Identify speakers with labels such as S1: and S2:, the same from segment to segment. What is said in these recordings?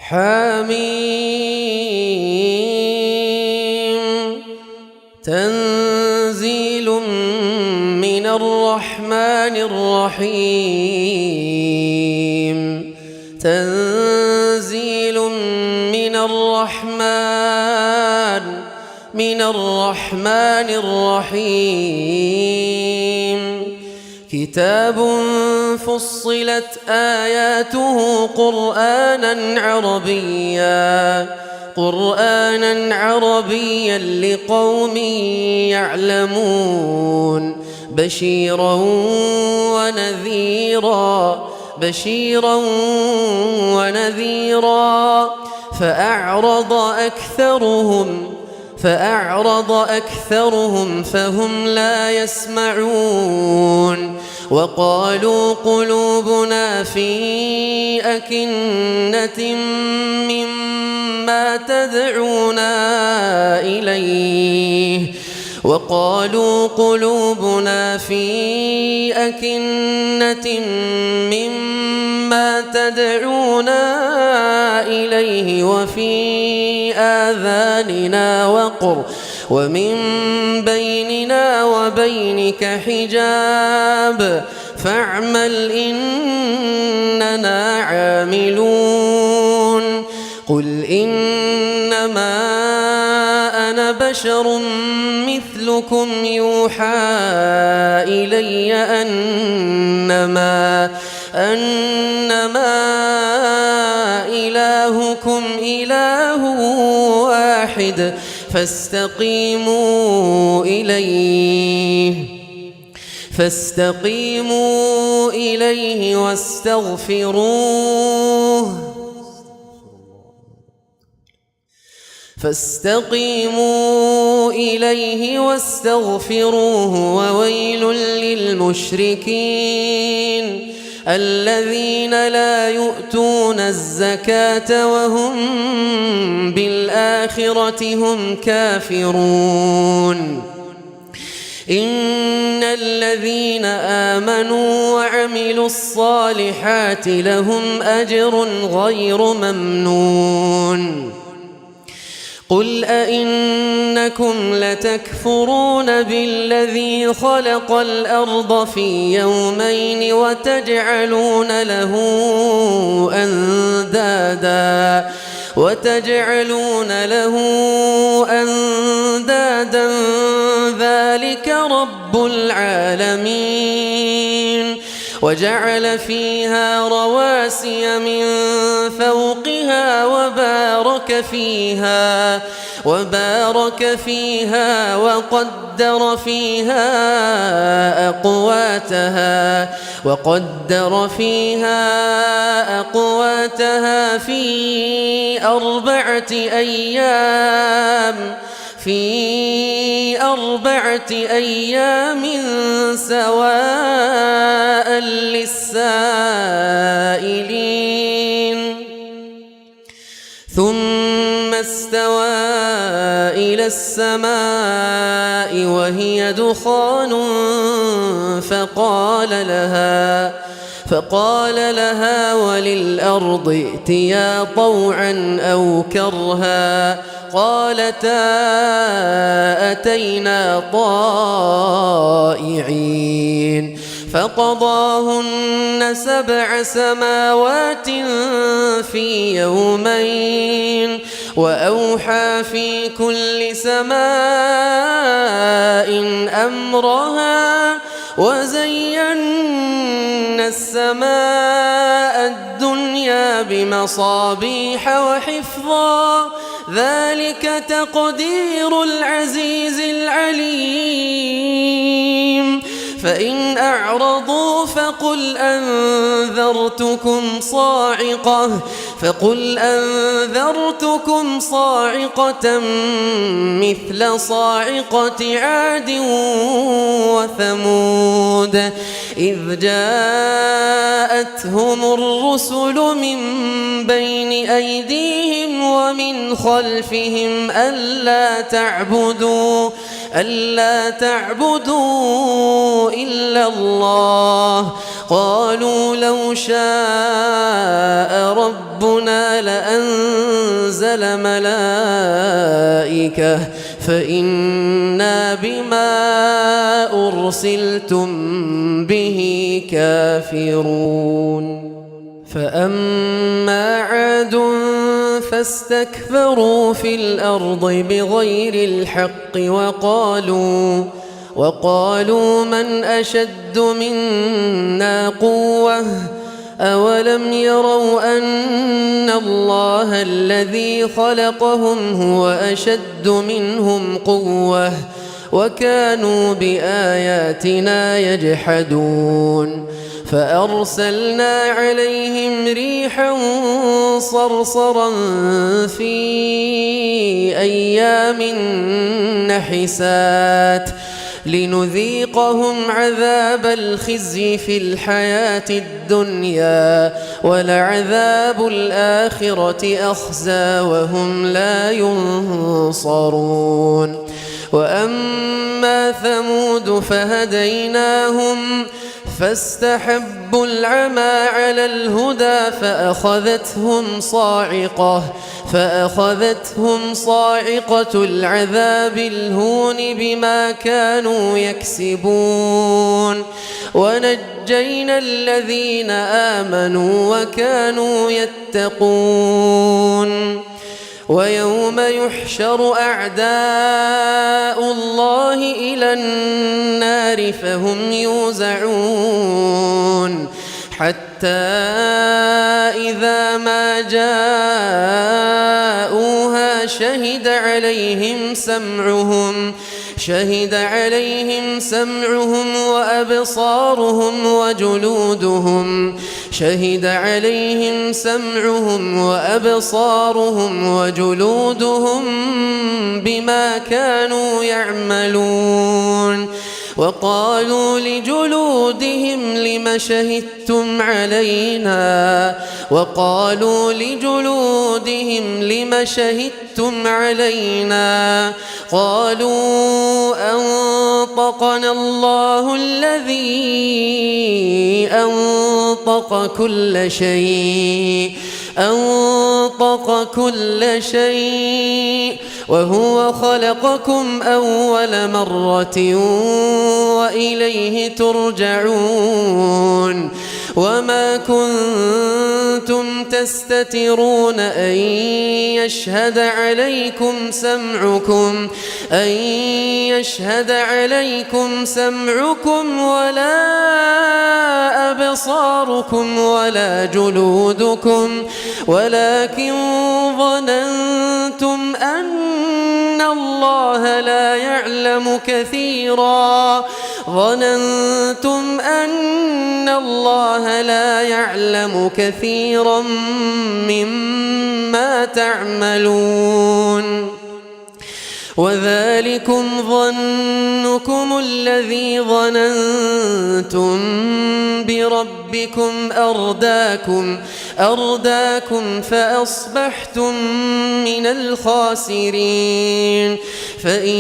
S1: حميم تنزيل من الرحمن الرحيم تنزيل من الرحمن الرحيم كتاب فصلت آياته قرآنا عربيا لقوم يعلمون بشيرا ونذيرا فأعرض أكثرهم فهم لا يسمعون وقالوا قلوبنا في أكنة مما تدعونا إليه وفي آذاننا وقر ومن بيننا وبينك حجاب فاعمل إننا عاملون قل إنما أنا بشر مثلكم يوحى إلي أنما إلهكم إله واحد فاستقيموا إليه واستغفروه وويل للمشركين الذين لا يؤتون الزكاة وهم بالآخرة هم كافرون إن الذين آمنوا وعملوا الصالحات لهم أجر غير ممنون قل أئنكم لتكفرون بالذي خلق الأرض في يومين وتجعلون له أندادا ذلك رب العالمين وجعل فيها رواسي من فوقها وبارك فيها وقدر فيها أقواتها في أربعة أيام سواء للسائلين ثم استوى إلى السماء وهي دخان فقال لها وللأرض ائتيا طوعا أو كرها قالتا أتينا طائعين فقضاهن 7 سماوات في يومين وأوحى في كل سماء أمرها وزينا السماء الدنيا بمصابيح وحفظا ذلك تقدير العزيز العليم فإن أعرضوا فقل أنذرتكم صاعقة مثل صاعقة عاد وثمود إذ جاءتهم الرسل من بين أيديهم ومن خلفهم ألا تعبدوا إلا الله قالوا لو شاء ربنا لأنزل أنزل ملائكة فإنا بما أرسلتم به كافرون فأما عاد فاستكبروا في الأرض بغير الحق وقالوا من أشد منا قوة أولم يروا أن الله الذي خلقهم هو أشد منهم قوة وكانوا بآياتنا يجحدون فأرسلنا عليهم ريحا صرصرا في أيام نحسات لنذيقهم عذاب الخزي في الحياة الدنيا ولعذاب الآخرة أخزى وهم لا ينصرون وأما ثمود فهديناهم فاستحبوا العمى على الهدى فأخذتهم صاعقة العذاب الهون بما كانوا يكسبون ونجينا الذين آمنوا وكانوا يتقون ويوم يحشر أعداء الله إلى النار فهم يوزعون حتى إذا ما جاءوها شهد عليهم سمعهم وأبصارهم وجلودهم بما كانوا يعملون وقالوا لجلودهم لم شهدتم علينا قالوا أنطقنا الله الذي أنطق كل شيء وهو خلقكم أول مرة وإليه ترجعون وما كنتم تستترون أن يشهد عليكم سمعكم ولا أبصاركم ولا جلودكم ولكن ظننتم أن الله لا يعلم كثيرا مما تعملون وذلكم ظنكم الذي ظننتم بربكم أرداكم فأصبحتم من الخاسرين فإن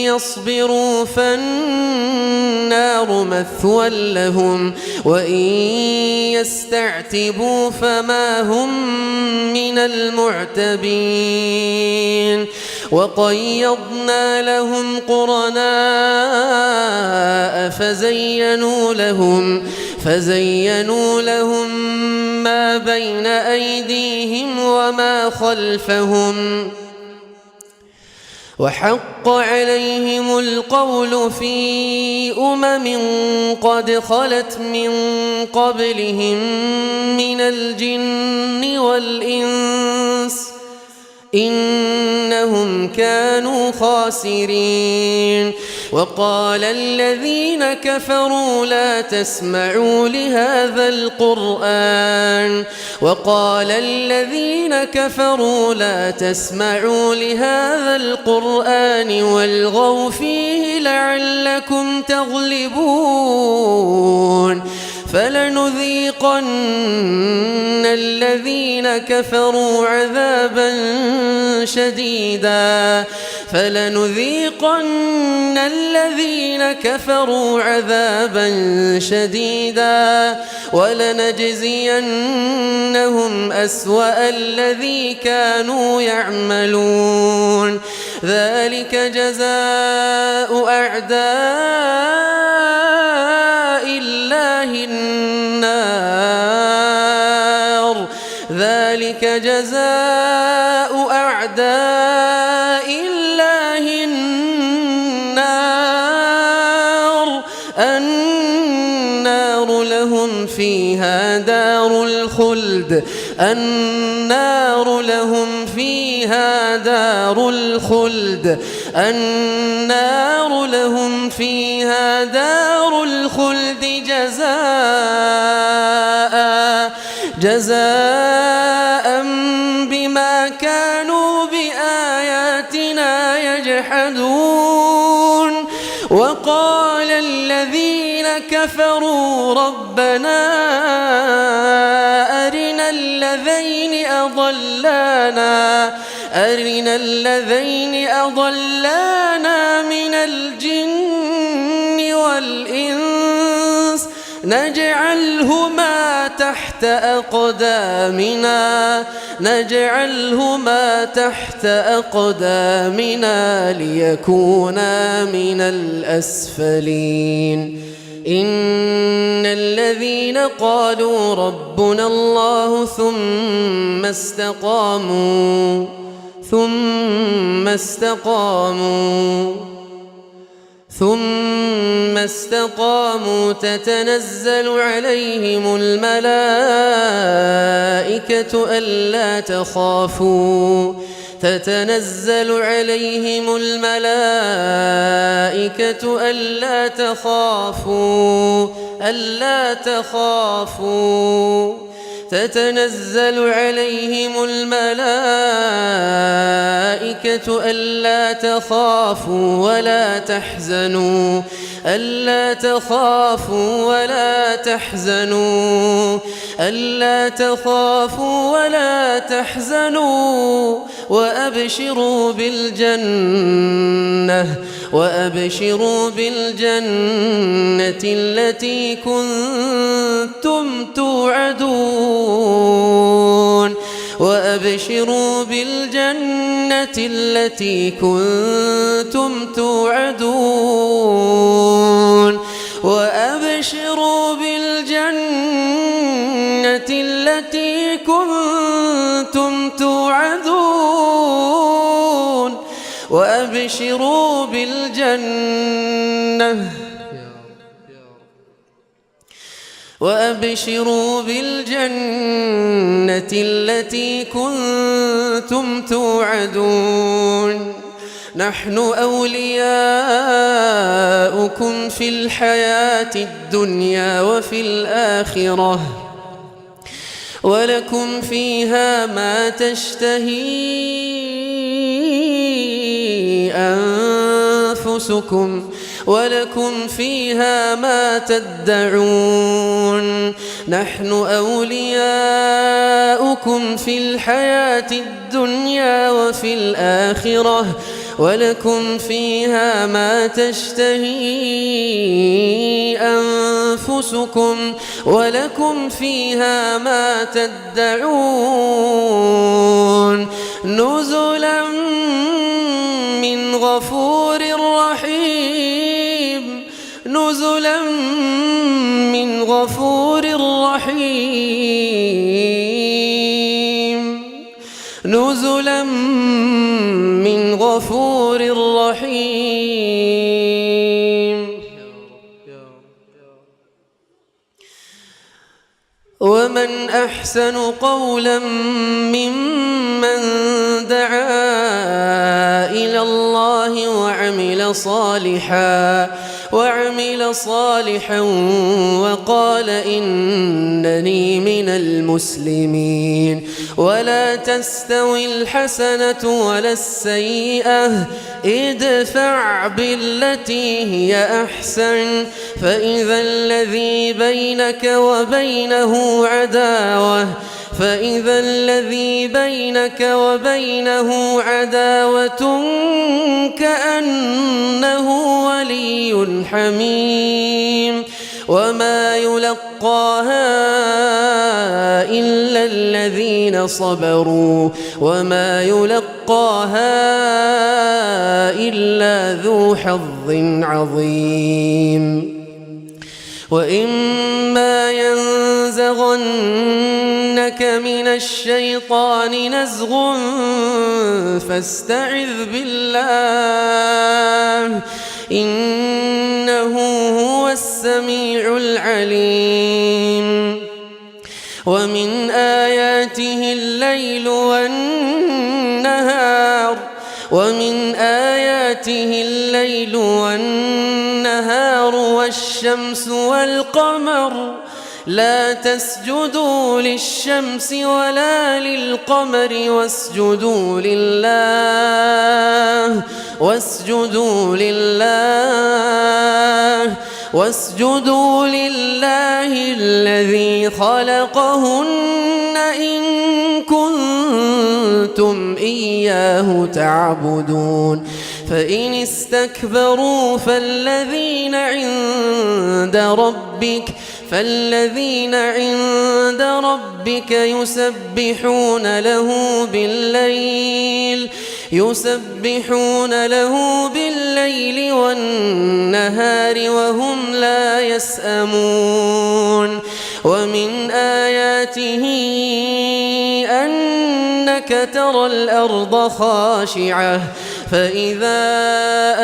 S1: يصبروا فالنار مثوى لهم وإن يستعتبوا فما هم من المعتبين وقيضنا لهم قرناء فزينوا لهم ما بين أيديهم وما خلفهم وحق عليهم القول في قد خلت من قبلهم من الجن والإنس إنهم كانوا خاسرين وقال الذين كفروا لا تسمعوا لهذا القرآن والغوا فيه لعلكم تغلبون فلنذيقن الذين كفروا عذابا شديدا فلنذيقن الذين كفروا عذابا شديدا ولنجزينهم أسوأ الذي كانوا يعملون ذلك جزاء أعداء الله النار ذلك جزاء أعداء الله النار لهم فيها دار الخلد النار لهم فيها دار الخلد النار لهم فيها دار الخلد جزاء بما كانوا بآياتنا يجحدون وقال الذين كفروا ربنا أرنا الذين أضلانا من الجن والإنس نجعلهما تحت أقدامنا ليكونا من الأسفلين إن الذين قالوا ربنا الله ثم استقاموا تتنزل عليهم الملائكة ألا تخافوا تتنزل عليهم الملائكة ألا تخافوا ولا تحزنوا وأبشروا بالجنة التي كنتم توعدون وأبشروا بالجنة التي كنتم توعدون وأبشروا بالجنة التي كنتم توعدون وأبشروا بالجنة التي كنتم توعدون نحن أولياؤكم في الحياة الدنيا وفي الآخرة ولكم فيها ما تشتهي أنفسكم ولكم فيها ما تدعون نحن أولياؤكم في الحياة الدنيا وفي الآخرة ولكم فيها ما تشتهي أنفسكم ولكم فيها ما تدعون نزلا من غفور رحيم نزلا من غفور رحيم نزلا من غفور رحيم ومن أحسن قولا ممن دعا إلى الله وعمل صالحا وقال إنني من المسلمين. ولا تستوي الحسنة ولا السيئة، ادفع بالتي هي أحسن، فإذا الذي بينك وبينه عداوة كأنه ولي حميم. وما يلقاها إلا الذين صبروا وما يلقاها إلا ذو حظ عظيم. وإما ينزغنك من الشيطان نزغ فاستعذ بالله إنه هو السميع العليم. ومن آياته الليل والنهار والشمس والقمر، لا تسجدوا للشمس ولا للقمر واسجدوا لله الذي خلقهن إن كنتم إياه تعبدون. فإن استكبروا فالذين عند ربك يسبحون له بالليل والنهار وهم لا يسأمون. ومن آياته أنك ترى الأرض خاشعة فإذا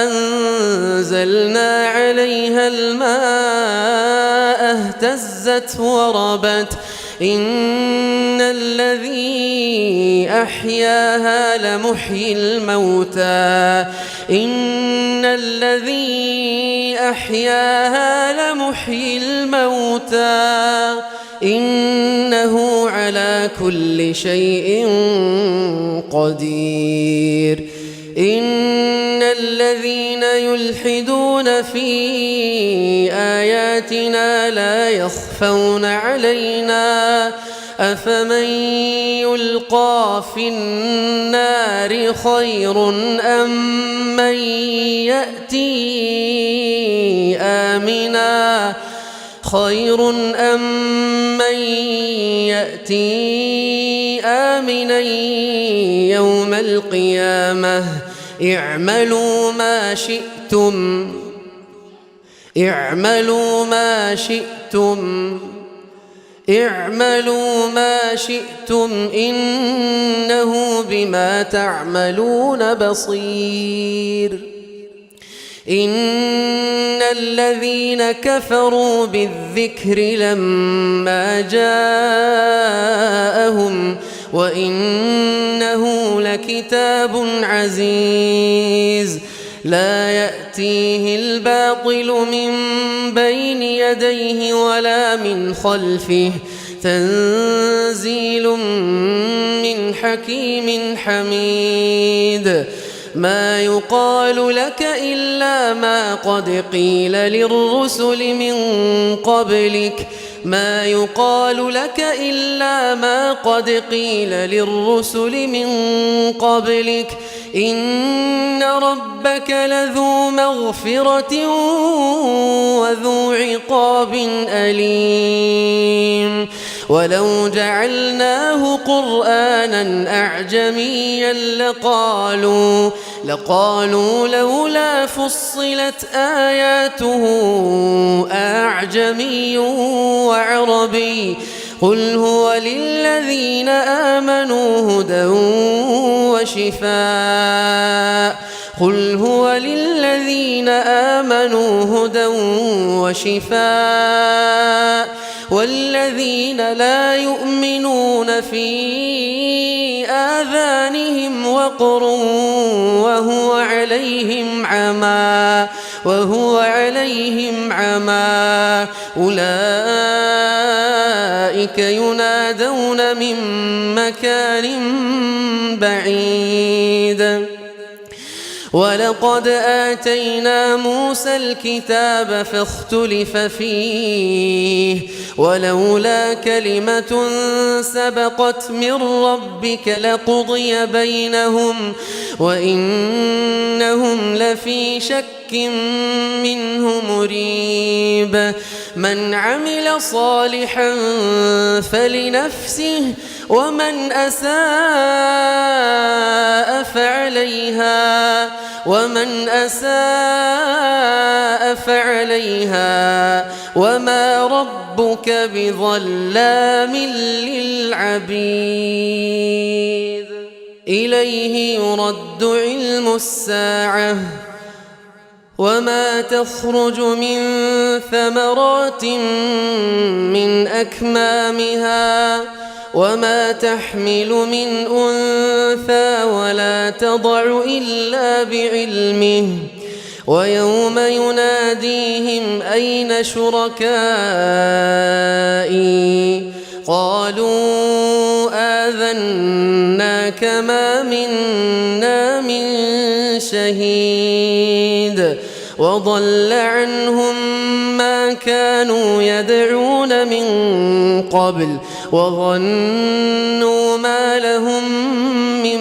S1: أنزلنا عليها الماء اهتزت وربت إن الذي أحياها لمحيي الموتى إنه على كل شيء قدير. إن الذين يلحدون في آياتنا لا يخفون علينا أفمن يلقى في النار خير أم من يأتي آمنا يوم القيامة اعملوا ما شئتم إنه بما تعملون بصير. إن الذين كفروا بالذكر لما جاءهم وإنه لكتاب عزيز لا يأتيه الباطل من بين يديه ولا من خلفه تنزيل من حكيم حميد. ما يقال لك إلا ما قد قيل للرسل من قبلك إن ربك لذو مغفرة وذو عقاب أليم. ولو جعلناه قرآنا أعجميا لقالوا لولا فصلت آياته أعجمي وعربي قل هو للذين آمنوا هدى وشفاء والذين لا يؤمنون في آذانهم وقر وهو عليهم عمى وهو عليهم عمى أولئك ينادون من مكان بعيد ولقد آتينا موسى الكتاب فاختلف فيه ولولا كلمة سبقت من ربك لقضي بينهم وإنهم لفي شك منه مريب من عمل صالحا فلنفسه ومن أساء فعليها وما ربك بظلام للعبيد إليه يرد علم الساعة وما تخرج من ثمرات من أكمامها وما تحمل من أنثى ولا تضع إلا بعلمه ويوم يناديهم أين شركائي قالوا آذناك ما منا من شهيد وضل عنهم ما كانوا يدعون من قبل وظنوا ما لهم من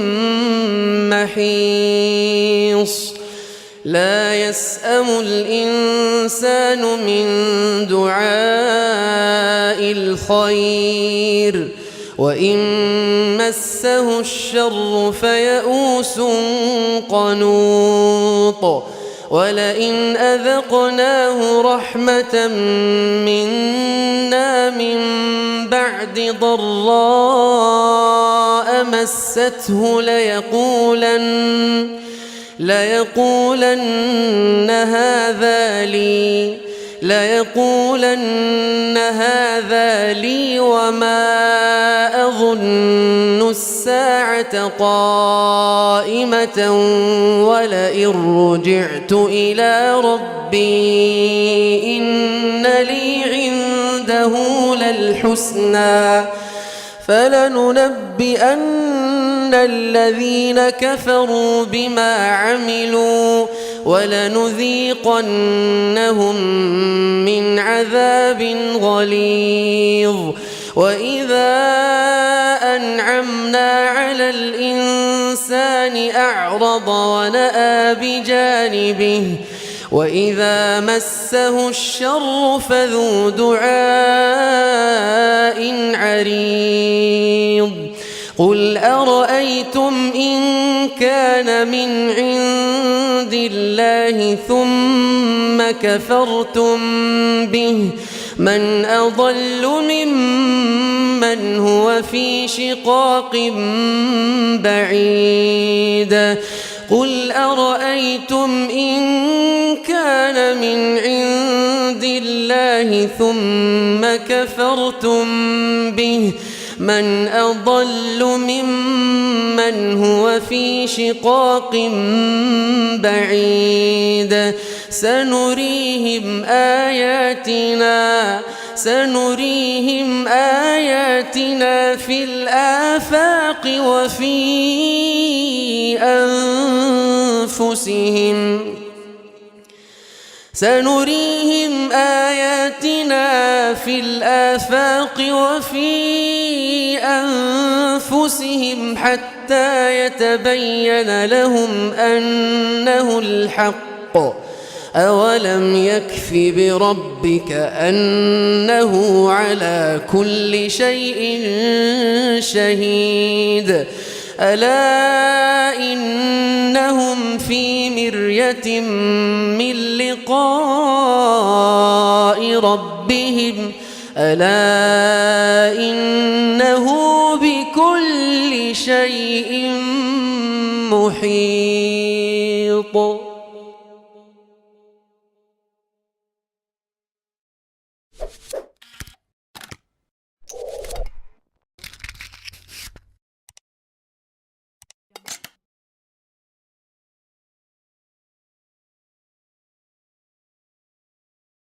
S1: محيص لا يسأم الإنسان من دعاء الخير وإن مسه الشر فيئوس قنوط ولئن أذقناه رحمة منا من بعد ضراء مسته ليقولن هذا لي وما أظن الساعة قائمة ولئن رجعت إلى ربي إن لي عنده للحسنى فلننبئن الذين كفروا بما عملوا ولنذيقنهم من عذاب غليظ وإذا أنعمنا على الإنسان أعرض ونأى بجانبه وإذا مسه الشر فذو دعاء عريض قل أرأيتم إن كان من عند الله ثم كفرتم به من أضل ممن هو في شقاق بعيد قل أرأيتم إن كان من عند الله ثم كفرتم به من أضل ممن هو في شقاق بعيد سنريهم آياتنا في الآفاق وفي أنفسهم حتى يتبين لهم أنه الحق أولم يكف بربك أنه على كل شيء شهيد ألا إنهم في مرية من لقاء ربهم ألا إنه بكل شيء محيط